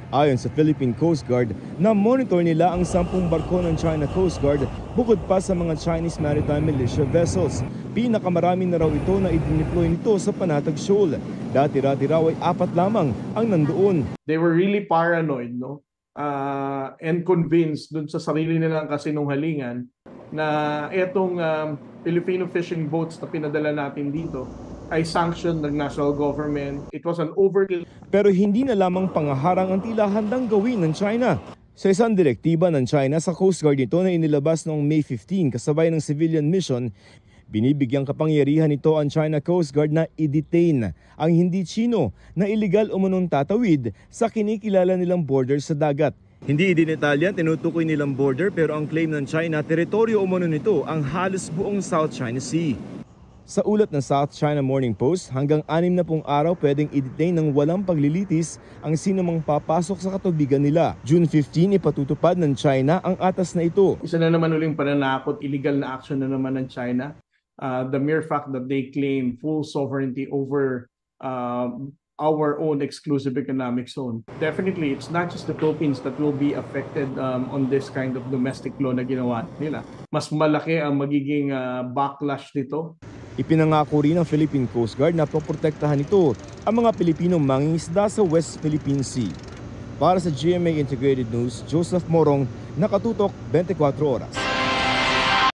Ayon sa Philippine Coast Guard, na-monitor nila ang 10 barko ng China Coast Guard bukod pa sa mga Chinese Maritime Militia vessels. Pinakamarami na raw ito na idineploy nito sa Panatag Shoal. Dati-dati raw ay 4 lamang ang nandoon. They were really paranoid, no? And convinced dun sa sarili nilang kasinungalingan na itong Filipino fishing boats na pinadala natin dito ay sanctioned ng national government. It was an overkill. Pero hindi na lamang pangaharang ang tila handang gawin ng China. Sa isang direktiba ng China sa Coast Guard nito na inilabas noong May 15 kasabay ng civilian mission, binibigyang kapangyarihan nito ang China Coast Guard na i-detain ang hindi Chino na iligal umunong tatawid sa kinikilala nilang border sa dagat. Hindi idinetalyan, tinutukoy nilang border pero ang claim ng China, teritoryo umano nito ang halos buong South China Sea. Sa ulat ng South China Morning Post, hanggang 60 araw pwedeng i-detain ng walang paglilitis ang sinumang papasok sa katubigan nila. June 15, ipatutupad ng China ang atas na ito. Isa na naman uling pananakot, illegal na action na naman ng China. The mere fact that they claim full sovereignty over our own exclusive economic zone. Definitely, it's not just the Philippines that will be affected on this kind of domestic law na ginawa nila. Mas malaki ang magiging backlash nito. Ipinangako rin ng Philippine Coast Guard na poprotektahan nito ang mga Pilipinong mangingisda sa West Philippine Sea. Para sa GMA Integrated News, Joseph Morong, nakatutok 24 oras.